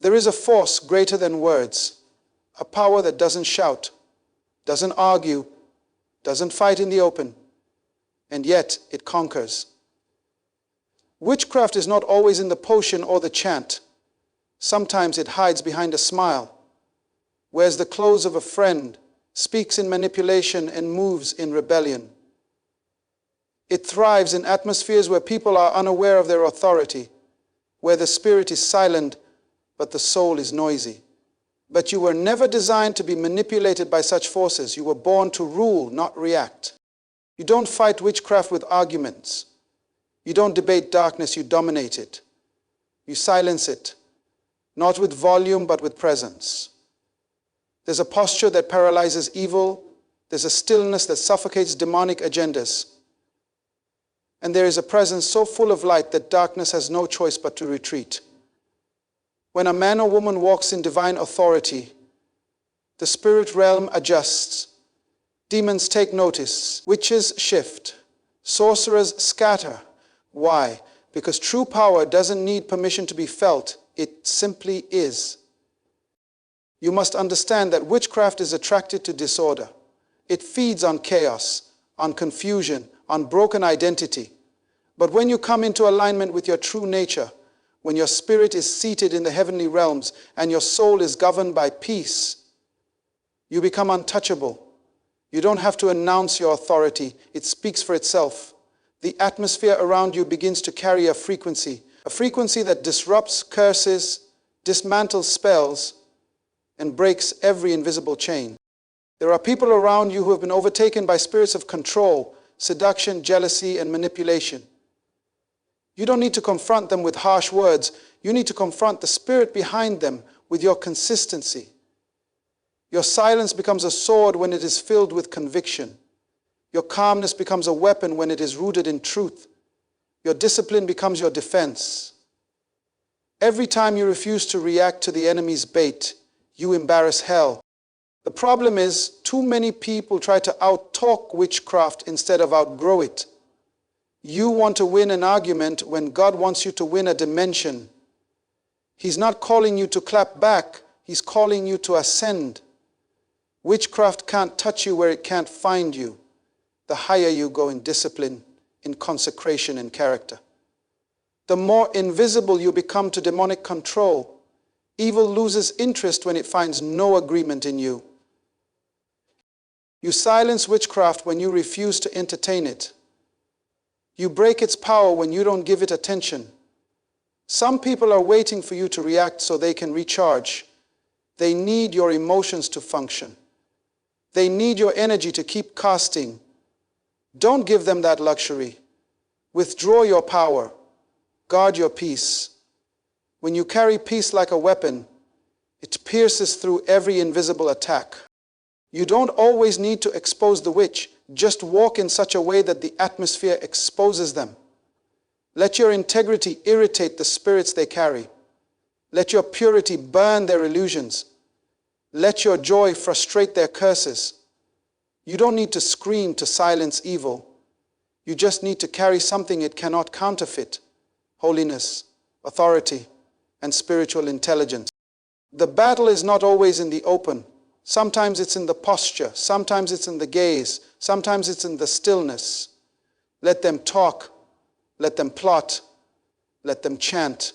There is a force greater than words, a power that doesn't shout, doesn't argue, doesn't fight in the open, and yet it conquers. Witchcraft is not always in the potion or the chant. Sometimes it hides behind a smile, wears the clothes of a friend, speaks in manipulation, and moves in rebellion. It thrives in atmospheres where people are unaware of their authority, where the spirit is silent but the soul is noisy. But you were never designed to be manipulated by such forces. You were born to rule, not react. You don't fight witchcraft with arguments. You don't debate darkness, you dominate it. You silence it, not with volume but with presence. There's a posture that paralyzes evil. There's a stillness that suffocates demonic agendas. And there is a presence so full of light that darkness has no choice but to retreat. When a man or woman walks in divine authority, the spirit realm adjusts. Demons take notice. Witches shift. Sorcerers scatter. Why? Because true power doesn't need permission to be felt. It simply is. You must understand that witchcraft is attracted to disorder. It feeds on chaos, on confusion, on broken identity. But when you come into alignment with your true nature, when your spirit is seated in the heavenly realms and your soul is governed by peace, you become untouchable. You don't have to announce your authority. It speaks for itself. The atmosphere around you begins to carry a frequency that disrupts curses, dismantles spells, and breaks every invisible chain. There are people around you who have been overtaken by spirits of control, seduction, jealousy, and manipulation. You don't need to confront them with harsh words. You need to confront the spirit behind them with your consistency. Your silence becomes a sword when it is filled with conviction. Your calmness becomes a weapon when it is rooted in truth. Your discipline becomes your defense. Every time you refuse to react to the enemy's bait, you embarrass hell. The problem is, too many people try to out-talk witchcraft instead of outgrow it. You want to win an argument when God wants you to win a dimension. He's not calling you to clap back. He's calling you to ascend. Witchcraft can't touch you where it can't find you. The higher you go in discipline, in consecration, and character. The more invisible you become to demonic control, evil loses interest when it finds no agreement in you. You silence witchcraft when you refuse to entertain it. You break its power when you don't give it attention. Some people are waiting for you to react so they can recharge. They need your emotions to function. They need your energy to keep casting. Don't give them that luxury. Withdraw your power. Guard your peace. When you carry peace like a weapon, it pierces through every invisible attack. You don't always need to expose the witch. Just walk in such a way that the atmosphere exposes them. Let your integrity irritate the spirits they carry. Let your purity burn their illusions. Let your joy frustrate their curses. You don't need to scream to silence evil. You just need to carry something it cannot counterfeit: holiness, authority, and spiritual intelligence. The battle is not always in the open. Sometimes it's in the posture. Sometimes it's in the gaze. Sometimes it's in the stillness. Let them talk. Let them plot. Let them chant.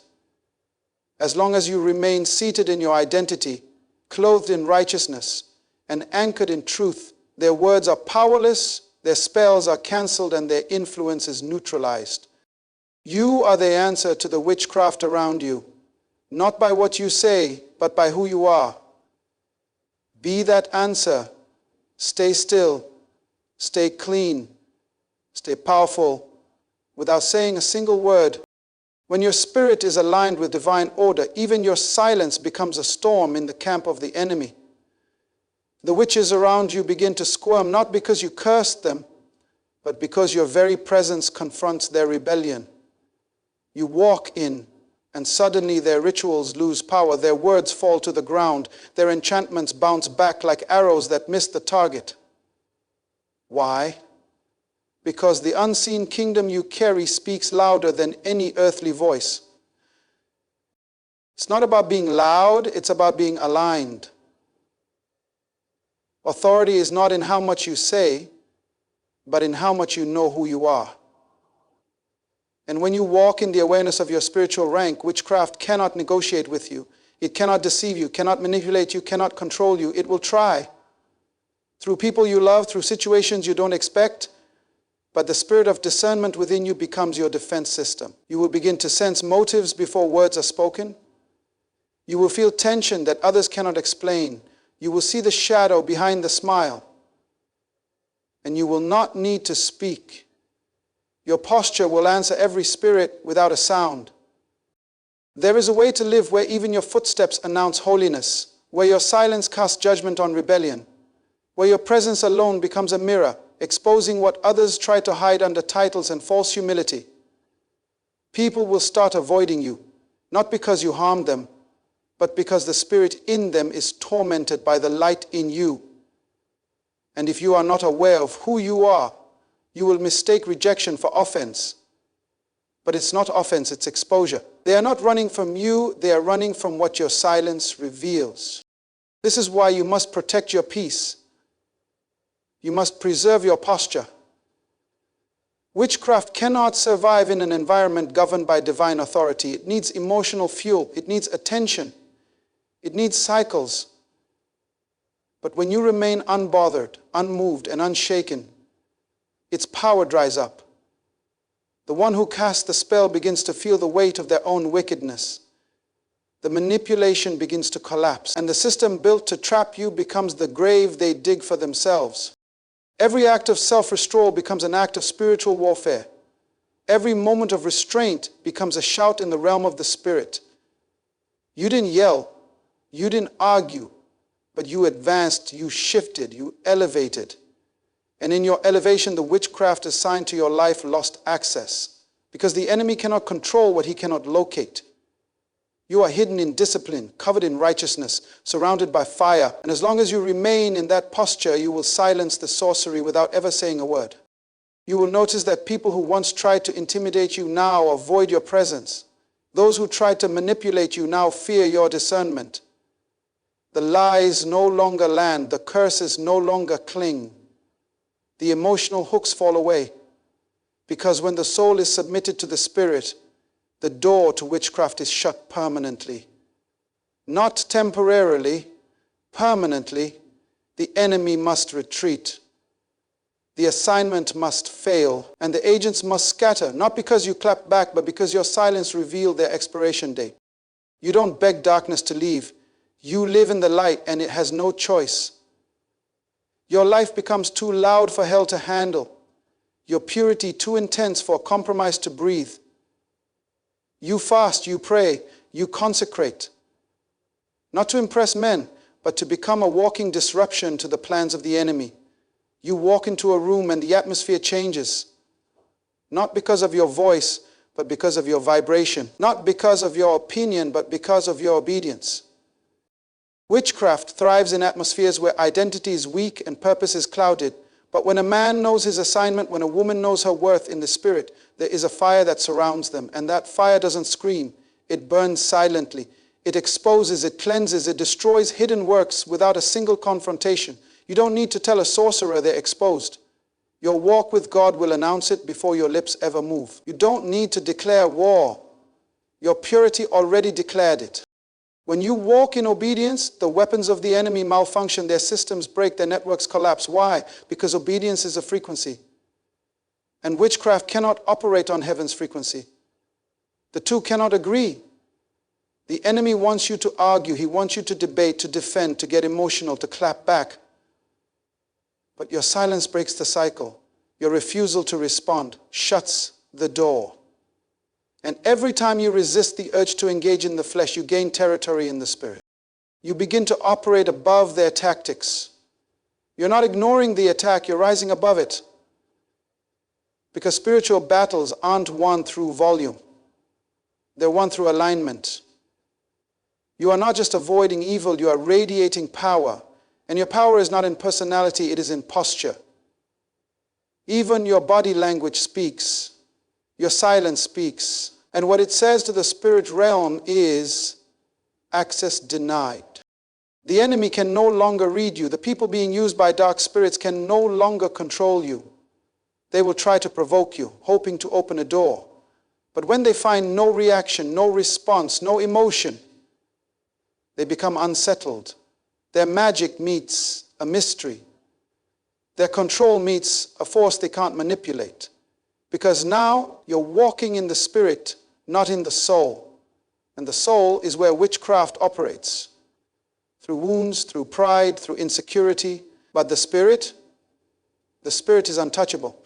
As long as you remain seated in your identity, clothed in righteousness, and anchored in truth, their words are powerless, their spells are cancelled, and their influence is neutralized. You are the answer to the witchcraft around you, not by what you say, but by who you are. Be that answer. Stay still. Stay clean. Stay powerful without saying a single word. When your spirit is aligned with divine order, even your silence becomes a storm in the camp of the enemy. The witches around you begin to squirm, not because you cursed them, but because your very presence confronts their rebellion. You walk in, and suddenly their rituals lose power. Their words fall to the ground. Their enchantments bounce back like arrows that miss the target. Why? Because the unseen kingdom you carry speaks louder than any earthly voice. It's not about being loud, it's about being aligned. Authority is not in how much you say, but in how much you know who you are. And when you walk in the awareness of your spiritual rank, witchcraft cannot negotiate with you. It cannot deceive you, cannot manipulate you, cannot control you. It will try. Through people you love, through situations you don't expect, but the spirit of discernment within you becomes your defense system. You will begin to sense motives before words are spoken. You will feel tension that others cannot explain. You will see the shadow behind the smile. And you will not need to speak. Your posture will answer every spirit without a sound. There is a way to live where even your footsteps announce holiness, where your silence casts judgment on rebellion, where your presence alone becomes a mirror, exposing what others try to hide under titles and false humility. People will start avoiding you, not because you harmed them, but because the spirit in them is tormented by the light in you. And if you are not aware of who you are, you will mistake rejection for offense. But it's not offense, it's exposure. They are not running from you, they are running from what your silence reveals. This is why you must protect your peace. You must preserve your posture. Witchcraft cannot survive in an environment governed by divine authority. It needs emotional fuel. It needs attention. It needs cycles. But when you remain unbothered, unmoved, and unshaken, its power dries up. The one who casts the spell begins to feel the weight of their own wickedness. The manipulation begins to collapse, and the system built to trap you becomes the grave they dig for themselves. Every act of self-restraint becomes an act of spiritual warfare. Every moment of restraint becomes a shout in the realm of the spirit. You didn't yell, you didn't argue, but you advanced, you shifted, you elevated. And in your elevation, the witchcraft assigned to your life lost access, because the enemy cannot control what he cannot locate. You are hidden in discipline, covered in righteousness, surrounded by fire. And as long as you remain in that posture, you will silence the sorcery without ever saying a word. You will notice that people who once tried to intimidate you now avoid your presence. Those who tried to manipulate you now fear your discernment. The lies no longer land. The curses no longer cling. The emotional hooks fall away. Because when the soul is submitted to the spirit, the door to witchcraft is shut permanently. Not temporarily, permanently. The enemy must retreat. The assignment must fail, and the agents must scatter, not because you clap back, but because your silence revealed their expiration date. You don't beg darkness to leave. You live in the light, and it has no choice. Your life becomes too loud for hell to handle. Your purity too intense for compromise to breathe. You fast, you pray, you consecrate. Not to impress men, but to become a walking disruption to the plans of the enemy. You walk into a room and the atmosphere changes. Not because of your voice, but because of your vibration. Not because of your opinion, but because of your obedience. Witchcraft thrives in atmospheres where identity is weak and purpose is clouded. But when a man knows his assignment, when a woman knows her worth in the spirit, there is a fire that surrounds them. And that fire doesn't scream. It burns silently. It exposes, it cleanses, it destroys hidden works without a single confrontation. You don't need to tell a sorcerer they're exposed. Your walk with God will announce it before your lips ever move. You don't need to declare war. Your purity already declared it. When you walk in obedience, the weapons of the enemy malfunction, their systems break, their networks collapse. Why? Because obedience is a frequency. And witchcraft cannot operate on heaven's frequency. The two cannot agree. The enemy wants you to argue. He wants you to debate, to defend, to get emotional, to clap back. But your silence breaks the cycle. Your refusal to respond shuts the door. And every time you resist the urge to engage in the flesh, you gain territory in the spirit. You begin to operate above their tactics. You're not ignoring the attack, you're rising above it. Because spiritual battles aren't won through volume. They're won through alignment. You are not just avoiding evil, you are radiating power. And your power is not in personality, it is in posture. Even your body language speaks. Your silence speaks. And what it says to the spirit realm is, access denied. The enemy can no longer read you. The people being used by dark spirits can no longer control you. They will try to provoke you, hoping to open a door. But when they find no reaction, no response, no emotion, they become unsettled. Their magic meets a mystery. Their control meets a force they can't manipulate. Because now you're walking in the spirit, not in the soul. And the soul is where witchcraft operates. Through wounds, through pride, through insecurity. But the spirit is untouchable.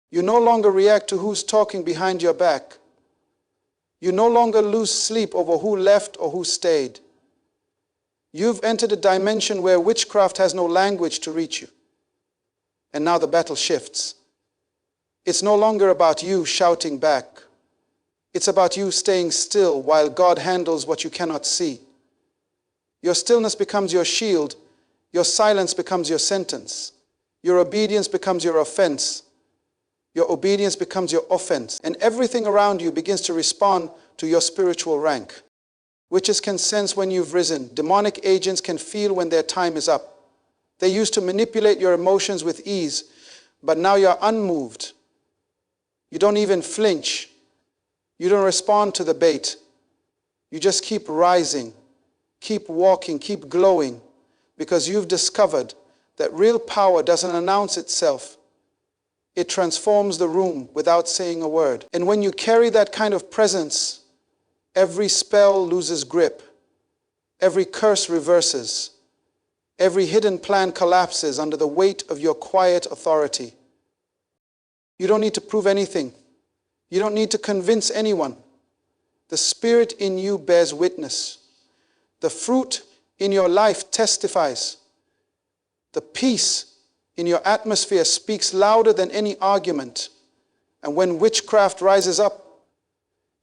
You no longer react to who's talking behind your back. You no longer lose sleep over who left or who stayed. You've entered a dimension where witchcraft has no language to reach you. And now the battle shifts. It's no longer about you shouting back. It's about you staying still while God handles what you cannot see. Your stillness becomes your shield. Your silence becomes your sentence. Your obedience becomes your offense. Your obedience becomes your offense. And everything around you begins to respond to your spiritual rank. Witches can sense when you've risen. Demonic agents can feel when their time is up. They used to manipulate your emotions with ease, but now you're unmoved. You don't even flinch. You don't respond to the bait. You just keep rising, keep walking, keep glowing, because you've discovered that real power doesn't announce itself. It transforms the room without saying a word. And when you carry that kind of presence, every spell loses grip. Every curse reverses. Every hidden plan collapses under the weight of your quiet authority. You don't need to prove anything. You don't need to convince anyone. The Spirit in you bears witness. The fruit in your life testifies. The peace in your atmosphere speaks louder than any argument. And when witchcraft rises up,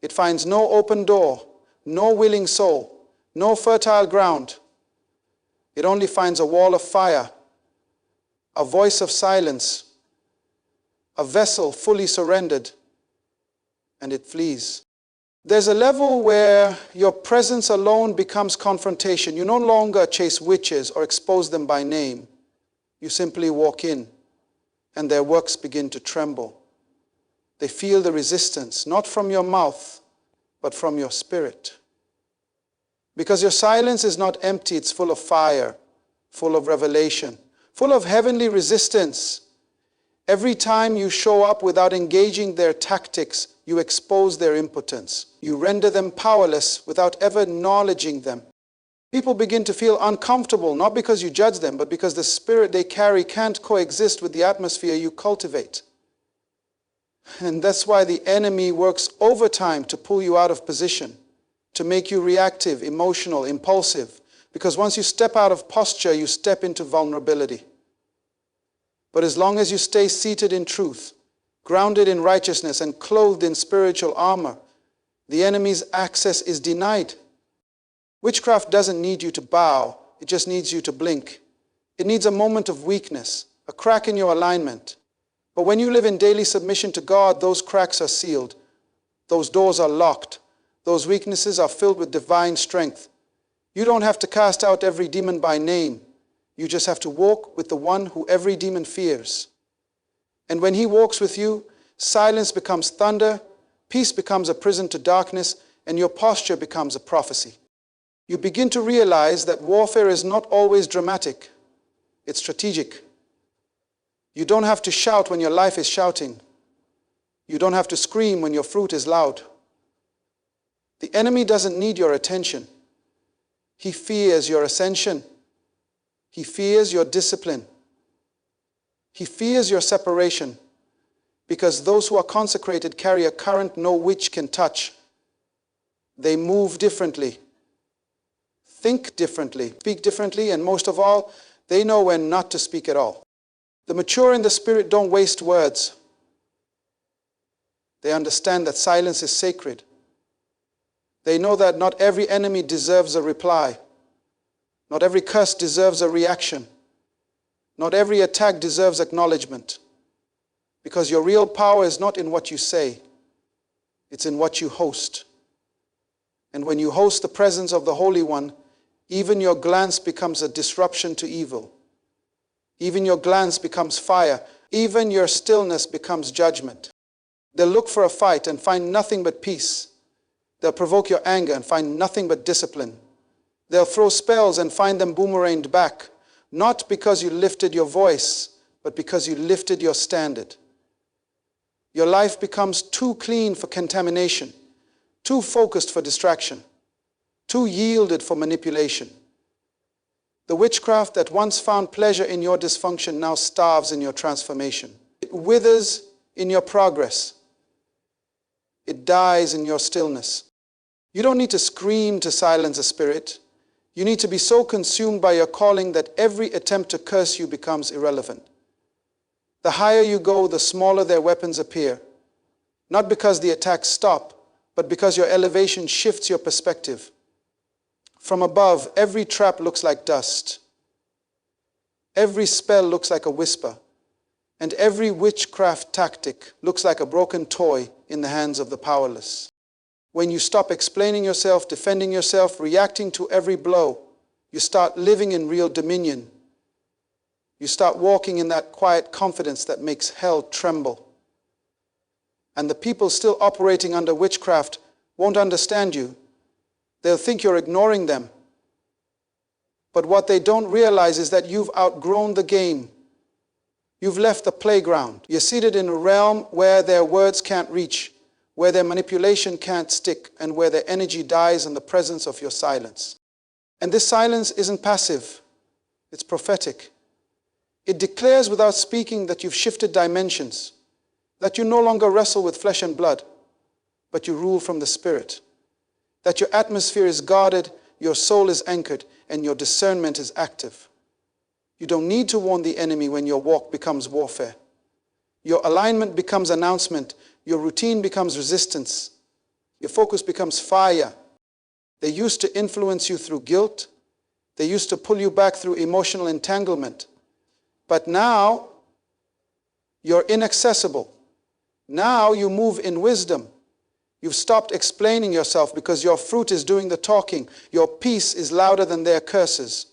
it finds no open door, no willing soul, no fertile ground. It only finds a wall of fire, a voice of silence, a vessel fully surrendered, and it flees. There's a level where your presence alone becomes confrontation. You no longer chase witches or expose them by name. You simply walk in, and their works begin to tremble. They feel the resistance, not from your mouth, but from your spirit. Because your silence is not empty, it's full of fire, full of revelation, full of heavenly resistance. Every time you show up without engaging their tactics, you expose their impotence. You render them powerless without ever acknowledging them. People begin to feel uncomfortable, not because you judge them, but because the spirit they carry can't coexist with the atmosphere you cultivate. And that's why the enemy works overtime to pull you out of position, to make you reactive, emotional, impulsive. Because once you step out of posture, you step into vulnerability. But as long as you stay seated in truth, grounded in righteousness, and clothed in spiritual armor, the enemy's access is denied. Witchcraft doesn't need you to bow, it just needs you to blink. It needs a moment of weakness, a crack in your alignment. But when you live in daily submission to God, those cracks are sealed. Those doors are locked. Those weaknesses are filled with divine strength. You don't have to cast out every demon by name. You just have to walk with the one who every demon fears. And when he walks with you, silence becomes thunder, peace becomes a prison to darkness, and your posture becomes a prophecy. You begin to realize that warfare is not always dramatic. It's strategic. You don't have to shout when your life is shouting. You don't have to scream when your fruit is loud. The enemy doesn't need your attention. He fears your ascension. He fears your discipline. He fears your separation, because those who are consecrated carry a current no witch can touch. They move differently, think differently, speak differently, and most of all, they know when not to speak at all. The mature in the spirit don't waste words. They understand that silence is sacred. They know that not every enemy deserves a reply. Not every curse deserves a reaction. Not every attack deserves acknowledgement. Because your real power is not in what you say. It's in what you host. And when you host the presence of the Holy One, even your glance becomes a disruption to evil. Even your glance becomes fire. Even your stillness becomes judgment. They'll look for a fight and find nothing but peace. They'll provoke your anger and find nothing but discipline. They'll throw spells and find them boomeranged back, not because you lifted your voice, but because you lifted your standard. Your life becomes too clean for contamination, too focused for distraction, too yielded for manipulation. The witchcraft that once found pleasure in your dysfunction now starves in your transformation. It withers in your progress. It dies in your stillness. You don't need to scream to silence a spirit. You need to be so consumed by your calling that every attempt to curse you becomes irrelevant. The higher you go, the smaller their weapons appear. Not because the attacks stop, but because your elevation shifts your perspective. From above, every trap looks like dust. Every spell looks like a whisper. And every witchcraft tactic looks like a broken toy in the hands of the powerless. When you stop explaining yourself, defending yourself, reacting to every blow, you start living in real dominion. You start walking in that quiet confidence that makes hell tremble. And the people still operating under witchcraft won't understand you. They'll think you're ignoring them. But what they don't realize is that you've outgrown the game. You've left the playground. You're seated in a realm where their words can't reach, where their manipulation can't stick, and where their energy dies in the presence of your silence. And this silence isn't passive. It's prophetic. It declares without speaking that you've shifted dimensions, that you no longer wrestle with flesh and blood, but you rule from the Spirit, that your atmosphere is guarded, your soul is anchored, and your discernment is active. You don't need to warn the enemy when your walk becomes warfare. Your alignment becomes announcement. Your routine becomes resistance. Your focus becomes fire. They used to influence you through guilt. They used to pull you back through emotional entanglement. But now, you're inaccessible. Now you move in wisdom. You've stopped explaining yourself because your fruit is doing the talking. Your peace is louder than their curses.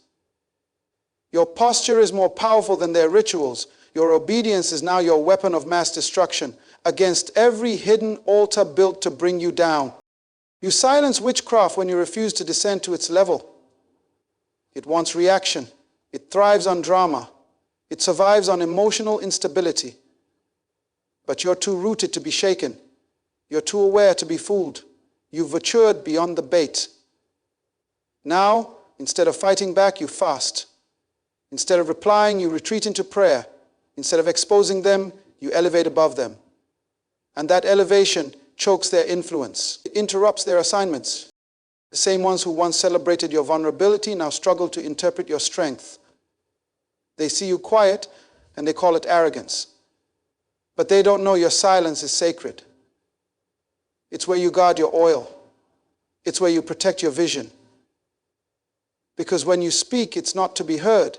Your posture is more powerful than their rituals. Your obedience is now your weapon of mass destruction against every hidden altar built to bring you down. You silence witchcraft when you refuse to descend to its level. It wants reaction. It thrives on drama. It survives on emotional instability. But you're too rooted to be shaken. You're too aware to be fooled. You've matured beyond the bait. Now, instead of fighting back, you fast. Instead of replying, you retreat into prayer. Instead of exposing them, you elevate above them. And that elevation chokes their influence. It interrupts their assignments. The same ones who once celebrated your vulnerability now struggle to interpret your strength. They see you quiet and they call it arrogance. But they don't know your silence is sacred. It's where you guard your oil. It's where you protect your vision. Because when you speak, it's not to be heard.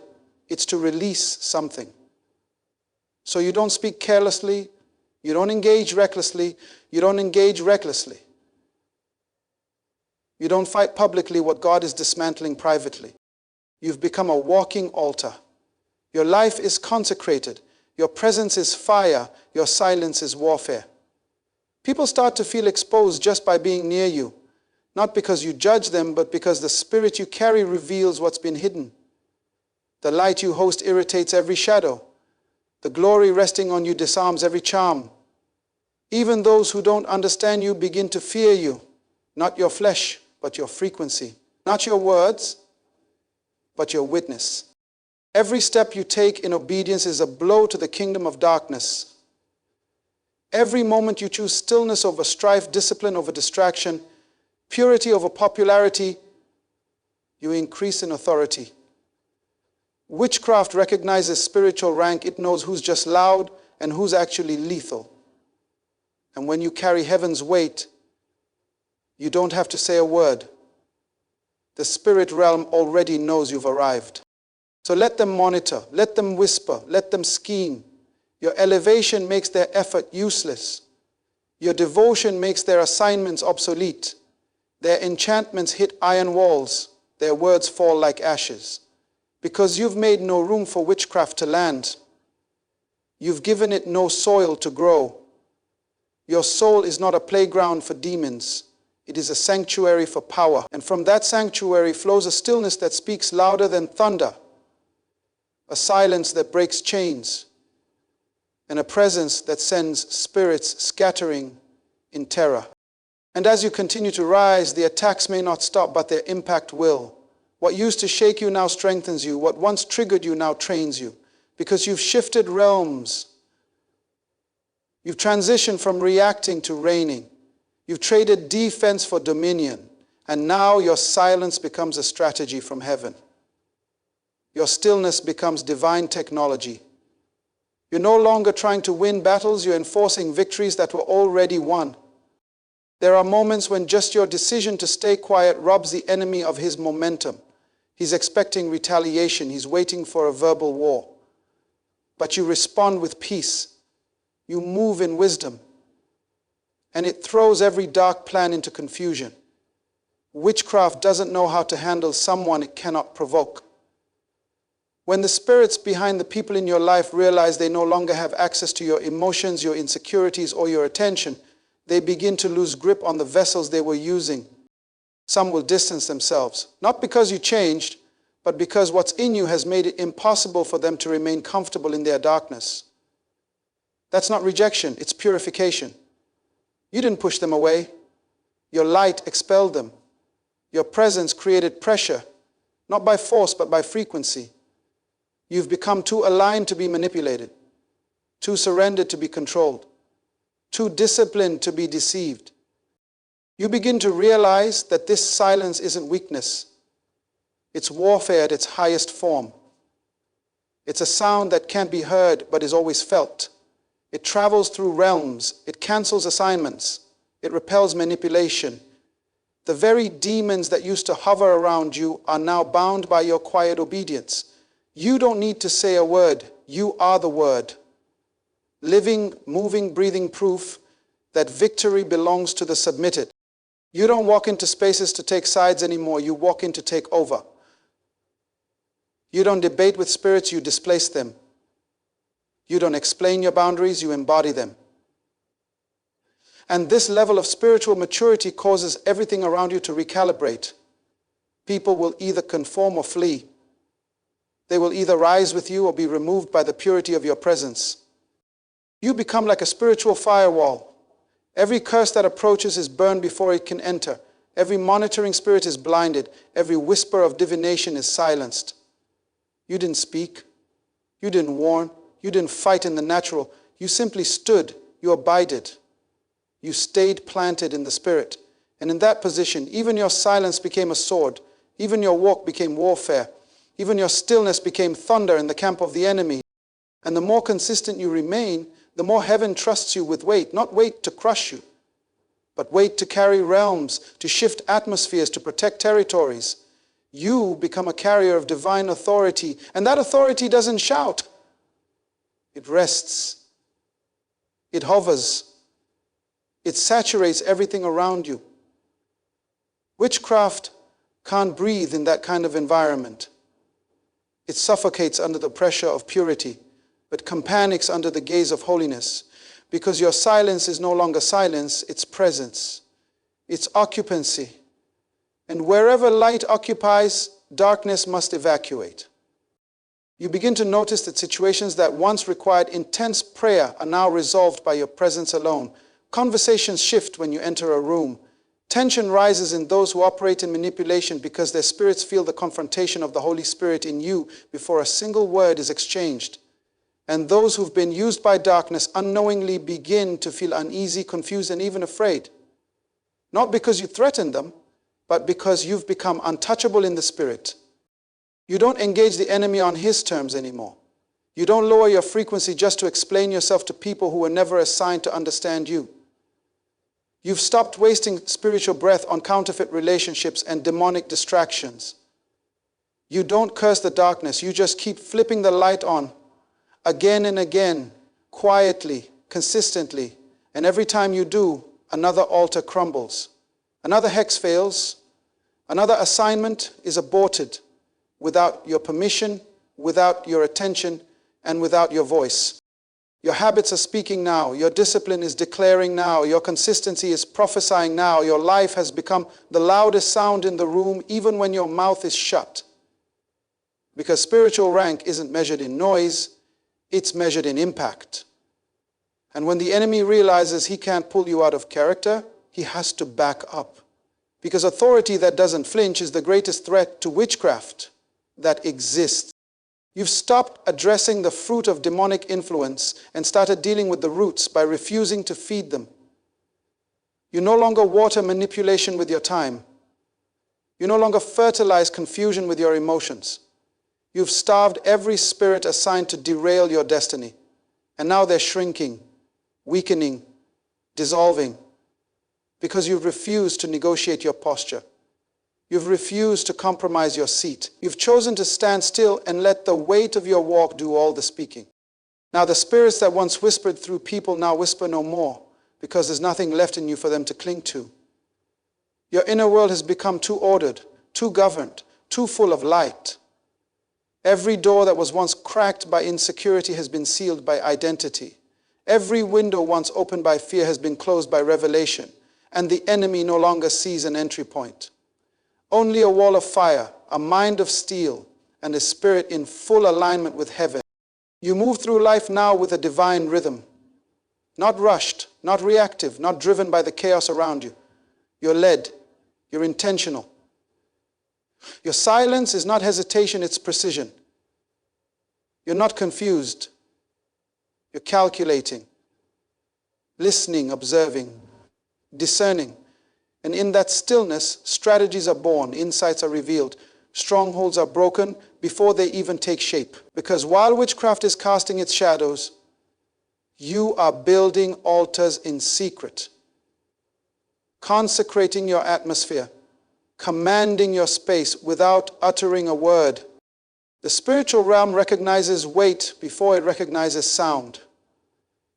It's to release something. So you don't speak carelessly. You don't engage recklessly. You don't engage recklessly. You don't fight publicly what God is dismantling privately. You've become a walking altar. Your life is consecrated. Your presence is fire. Your silence is warfare. People start to feel exposed just by being near you, not because you judge them, but because the spirit you carry reveals what's been hidden. The light you host irritates every shadow. The glory resting on you disarms every charm. Even those who don't understand you begin to fear you, not your flesh, but your frequency. Not your words, but your witness. Every step you take in obedience is a blow to the kingdom of darkness. Every moment you choose stillness over strife, discipline over distraction, purity over popularity, you increase in authority. Witchcraft recognizes spiritual rank. It knows who's just loud and who's actually lethal. And when you carry heaven's weight, you don't have to say a word. The spirit realm already knows you've arrived. So let them monitor, let them whisper, let them scheme. Your elevation makes their effort useless. Your devotion makes their assignments obsolete. Their enchantments hit iron walls, their words fall like ashes. Because you've made no room for witchcraft to land. You've given it no soil to grow. Your soul is not a playground for demons. It is a sanctuary for power. And from that sanctuary flows a stillness that speaks louder than thunder, a silence that breaks chains, and a presence that sends spirits scattering in terror. And as you continue to rise, the attacks may not stop, but their impact will. What used to shake you now strengthens you. What once triggered you now trains you. Because you've shifted realms. You've transitioned from reacting to reigning. You've traded defense for dominion. And now your silence becomes a strategy from heaven. Your stillness becomes divine technology. You're no longer trying to win battles. You're enforcing victories that were already won. There are moments when just your decision to stay quiet robs the enemy of his momentum. He's expecting retaliation. He's waiting for a verbal war. But you respond with peace. You move in wisdom. And it throws every dark plan into confusion. Witchcraft doesn't know how to handle someone it cannot provoke. When the spirits behind the people in your life realize they no longer have access to your emotions, your insecurities, or your attention, they begin to lose grip on the vessels they were using. Some will distance themselves, not because you changed, but because what's in you has made it impossible for them to remain comfortable in their darkness. That's not rejection, it's purification. You didn't push them away. Your light expelled them. Your presence created pressure, not by force, but by frequency. You've become too aligned to be manipulated, too surrendered to be controlled, too disciplined to be deceived. You begin to realize that this silence isn't weakness. It's warfare at its highest form. It's a sound that can't be heard but is always felt. It travels through realms. It cancels assignments. It repels manipulation. The very demons that used to hover around you are now bound by your quiet obedience. You don't need to say a word. You are the word. Living, moving, breathing proof that victory belongs to the submitted. You don't walk into spaces to take sides anymore. You walk in to take over. You don't debate with spirits, you displace them. You don't explain your boundaries, you embody them. And this level of spiritual maturity causes everything around you to recalibrate. People will either conform or flee. They will either rise with you or be removed by the purity of your presence. You become like a spiritual firewall. Every curse that approaches is burned before it can enter. Every monitoring spirit is blinded. Every whisper of divination is silenced. You didn't speak. You didn't warn. You didn't fight in the natural. You simply stood. You abided. You stayed planted in the spirit. And in that position, even your silence became a sword. Even your walk became warfare. Even your stillness became thunder in the camp of the enemy. And the more consistent you remain, the more heaven trusts you with weight. Not weight to crush you, but weight to carry realms, to shift atmospheres, to protect territories. You become a carrier of divine authority. And that authority doesn't shout. It rests. It hovers. It saturates everything around you. Witchcraft can't breathe in that kind of environment. It suffocates under the pressure of purity, but panics under the gaze of holiness, because your silence is no longer silence, it's presence, it's occupancy. And wherever light occupies, darkness must evacuate. You begin to notice that situations that once required intense prayer are now resolved by your presence alone. Conversations shift when you enter a room. Tension rises in those who operate in manipulation because their spirits feel the confrontation of the Holy Spirit in you before a single word is exchanged. And those who've been used by darkness unknowingly begin to feel uneasy, confused, and even afraid. Not because you threatened them, but because you've become untouchable in the spirit. You don't engage the enemy on his terms anymore. You don't lower your frequency just to explain yourself to people who were never assigned to understand you. You've stopped wasting spiritual breath on counterfeit relationships and demonic distractions. You don't curse the darkness. You just keep flipping the light on again and again, quietly, consistently. And every time you do, another altar crumbles. Another hex fails. Another assignment is aborted without your permission, without your attention, and without your voice. Your habits are speaking now. Your discipline is declaring now. Your consistency is prophesying now. Your life has become the loudest sound in the room, even when your mouth is shut. Because spiritual rank isn't measured in noise, it's measured in impact. And when the enemy realizes he can't pull you out of character, he has to back up. Because authority that doesn't flinch is the greatest threat to witchcraft that exists. You've stopped addressing the fruit of demonic influence and started dealing with the roots by refusing to feed them. You no longer water manipulation with your time. You no longer fertilize confusion with your emotions. You've starved every spirit assigned to derail your destiny. And now they're shrinking, weakening, dissolving, because you've refused to negotiate your posture. You've refused to compromise your seat. You've chosen to stand still and let the weight of your walk do all the speaking. Now the spirits that once whispered through people now whisper no more, because there's nothing left in you for them to cling to. Your inner world has become too ordered, too governed, too full of light. Every door that was once cracked by insecurity has been sealed by identity. Every window once opened by fear has been closed by revelation, and the enemy no longer sees an entry point. Only a wall of fire, a mind of steel, and a spirit in full alignment with heaven. You move through life now with a divine rhythm. Not rushed, not reactive, not driven by the chaos around you. You're led. You're intentional. Your silence is not hesitation, it's precision. You're not confused. You're calculating, listening, observing, discerning. And in that stillness, strategies are born, insights are revealed, strongholds are broken before they even take shape. Because while witchcraft is casting its shadows, you are building altars in secret, consecrating your atmosphere, commanding your space without uttering a word. The spiritual realm recognizes weight before it recognizes sound.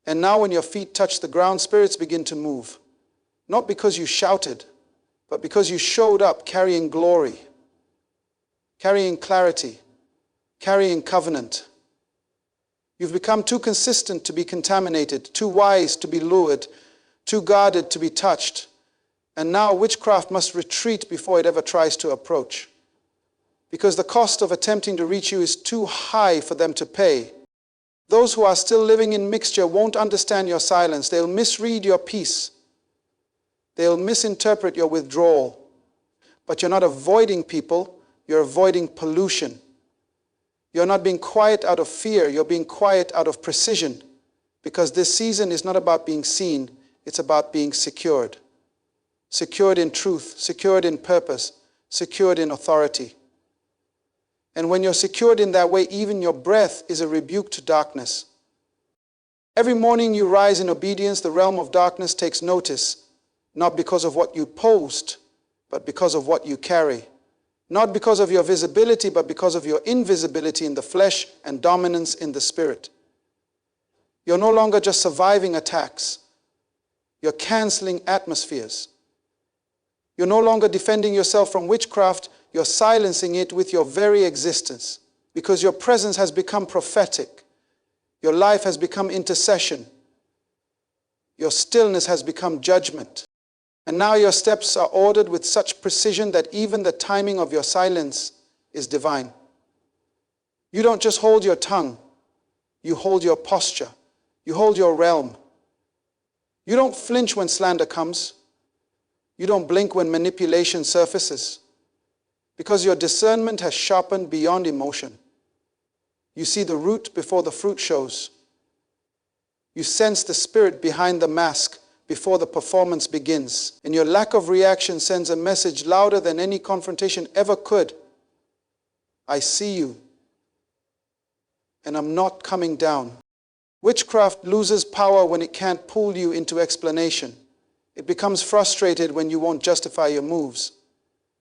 And now when your feet touch the ground, spirits begin to move. Not because you shouted, but because you showed up carrying glory, carrying clarity, carrying covenant. You've become too consistent to be contaminated, too wise to be lured, too guarded to be touched. And now witchcraft must retreat before it ever tries to approach. Because the cost of attempting to reach you is too high for them to pay. Those who are still living in mixture won't understand your silence. They'll misread your peace. They'll misinterpret your withdrawal. But you're not avoiding people, you're avoiding pollution. You're not being quiet out of fear, you're being quiet out of precision. Because this season is not about being seen, it's about being secured. Secured in truth, secured in purpose, secured in authority. And when you're secured in that way, even your breath is a rebuke to darkness. Every morning you rise in obedience, the realm of darkness takes notice. Not because of what you post, but because of what you carry. Not because of your visibility, but because of your invisibility in the flesh and dominance in the spirit. You're no longer just surviving attacks. You're canceling atmospheres. You're no longer defending yourself from witchcraft. You're silencing it with your very existence. Because your presence has become prophetic. Your life has become intercession. Your stillness has become judgment. And now your steps are ordered with such precision that even the timing of your silence is divine. You don't just hold your tongue, you hold your posture, you hold your realm. You don't flinch when slander comes. You don't blink when manipulation surfaces. Because your discernment has sharpened beyond emotion. You see the root before the fruit shows. You sense the spirit behind the mask before the performance begins. And your lack of reaction sends a message louder than any confrontation ever could. I see you, and I'm not coming down. Witchcraft loses power when it can't pull you into explanation. It becomes frustrated when you won't justify your moves.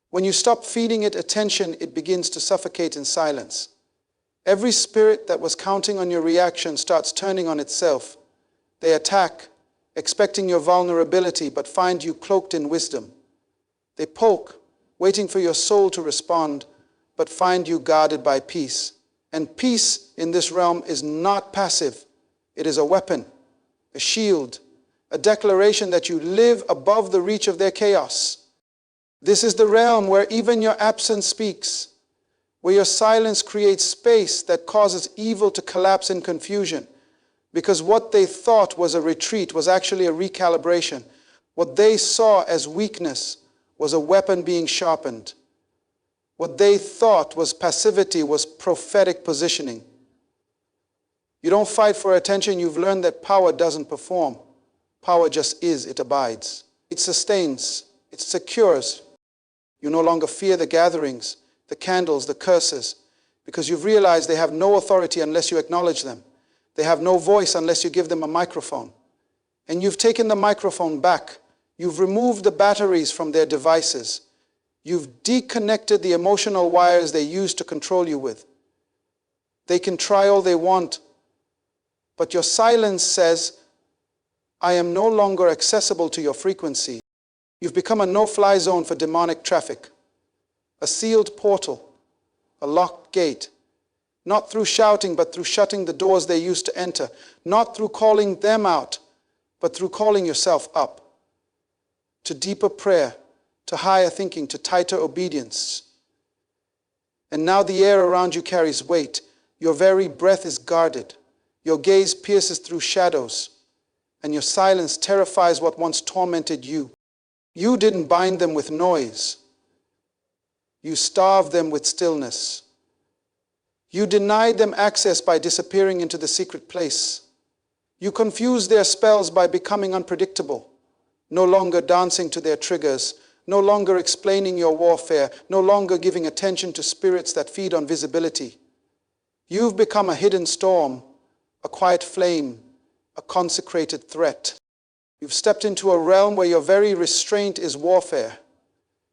When you stop feeding it attention, it begins to suffocate in silence. Every spirit that was counting on your reaction starts turning on itself. They attack, expecting your vulnerability, but find you cloaked in wisdom. They poke, waiting for your soul to respond, but find you guarded by peace. And peace in this realm is not passive. It is a weapon, a shield, a declaration that you live above the reach of their chaos. This is the realm where even your absence speaks, where your silence creates space that causes evil to collapse in confusion, because what they thought was a retreat was actually a recalibration. What they saw as weakness was a weapon being sharpened. What they thought was passivity was prophetic positioning. You don't fight for attention. You've learned that power doesn't perform. Power just is. It abides. It sustains. It secures. You no longer fear the gatherings, the candles, the curses, because you've realized they have no authority unless you acknowledge them. They have no voice unless you give them a microphone. And you've taken the microphone back. You've removed the batteries from their devices. You've disconnected the emotional wires they use to control you with. They can try all they want, but your silence says, I am no longer accessible to your frequency. You've become a no-fly zone for demonic traffic, a sealed portal, a locked gate, not through shouting, but through shutting the doors they used to enter, not through calling them out, but through calling yourself up, to deeper prayer, to higher thinking, to tighter obedience. And now the air around you carries weight. Your very breath is guarded. Your gaze pierces through shadows, and your silence terrifies what once tormented you. You didn't bind them with noise. You starved them with stillness. You denied them access by disappearing into the secret place. You confused their spells by becoming unpredictable, no longer dancing to their triggers, no longer explaining your warfare, no longer giving attention to spirits that feed on visibility. You've become a hidden storm, a quiet flame, a consecrated threat. You've stepped into a realm where your very restraint is warfare.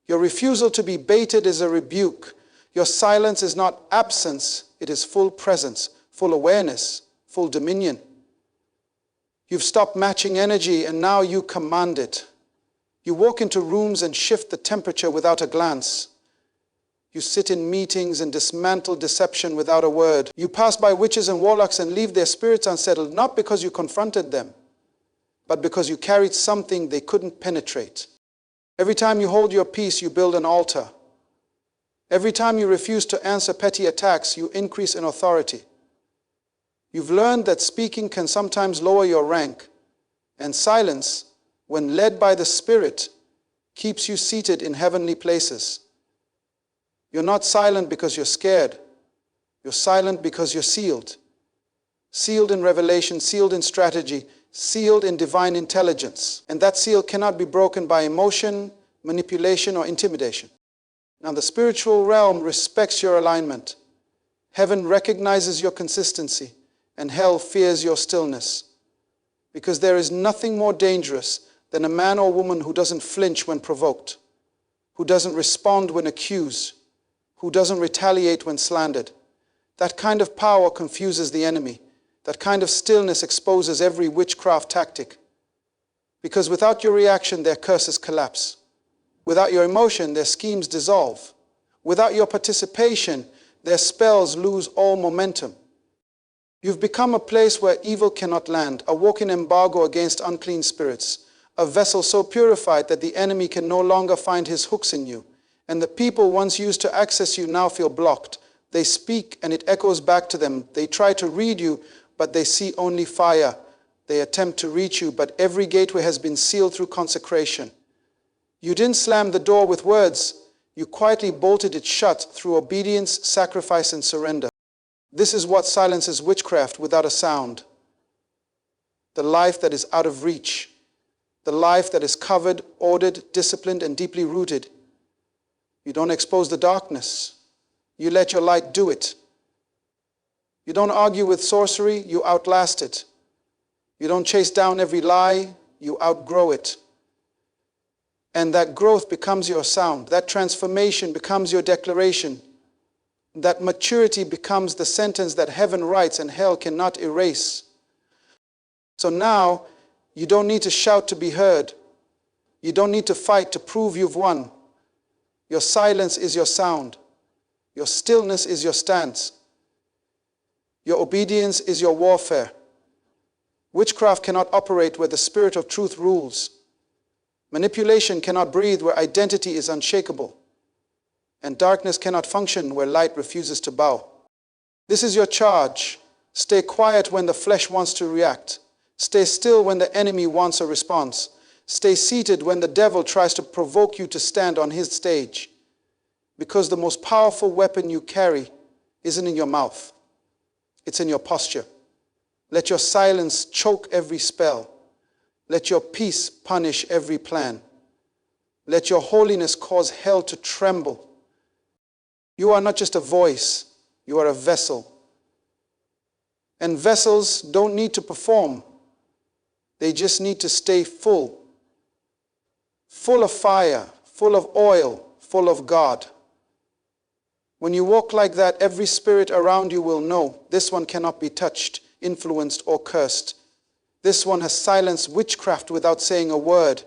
Your refusal to be baited is a rebuke. Your silence is not absence, it is full presence, full awareness, full dominion. You've stopped matching energy and now you command it. You walk into rooms and shift the temperature without a glance. You sit in meetings and dismantle deception without a word. You pass by witches and warlocks and leave their spirits unsettled, not because you confronted them, but because you carried something they couldn't penetrate. Every time you hold your peace, you build an altar. Every time you refuse to answer petty attacks, you increase in authority. You've learned that speaking can sometimes lower your rank, and silence, when led by the Spirit, keeps you seated in heavenly places. You're not silent because you're scared. You're silent because you're sealed. Sealed in revelation, sealed in strategy, sealed in divine intelligence. And that seal cannot be broken by emotion, manipulation, or intimidation. Now, the spiritual realm respects your alignment. Heaven recognizes your consistency, and hell fears your stillness. Because there is nothing more dangerous than a man or woman who doesn't flinch when provoked, who doesn't respond when accused, who doesn't retaliate when slandered. That kind of power confuses the enemy. That kind of stillness exposes every witchcraft tactic. Because without your reaction, their curses collapse. Without your emotion, their schemes dissolve. Without your participation, their spells lose all momentum. You've become a place where evil cannot land, a walking embargo against unclean spirits, a vessel so purified that the enemy can no longer find his hooks in you. And the people once used to access you now feel blocked. They speak and it echoes back to them. They try to read you, but they see only fire. They attempt to reach you, but every gateway has been sealed through consecration. You didn't slam the door with words. You quietly bolted it shut through obedience, sacrifice, and surrender. This is what silences witchcraft without a sound. The life that is out of reach. The life that is covered, ordered, disciplined, and deeply rooted. You don't expose the darkness. You let your light do it. You don't argue with sorcery, you outlast it. You don't chase down every lie, you outgrow it. And that growth becomes your sound. That transformation becomes your declaration. That maturity becomes the sentence that heaven writes and hell cannot erase. So now, you don't need to shout to be heard. You don't need to fight to prove you've won. Your silence is your sound. Your stillness is your stance. Your obedience is your warfare. Witchcraft cannot operate where the Spirit of truth rules. Manipulation cannot breathe where identity is unshakable. And darkness cannot function where light refuses to bow. This is your charge. Stay quiet when the flesh wants to react. Stay still when the enemy wants a response. Stay seated when the devil tries to provoke you to stand on his stage. Because the most powerful weapon you carry isn't in your mouth. It's in your posture. Let your silence choke every spell. Let your peace punish every plan. Let your holiness cause hell to tremble. You are not just a voice, you are a vessel. And vessels don't need to perform. They just need to stay full. Full of fire, full of oil, full of God. When you walk like that, every spirit around you will know this one cannot be touched, influenced, or cursed. This one has silenced witchcraft without saying a word.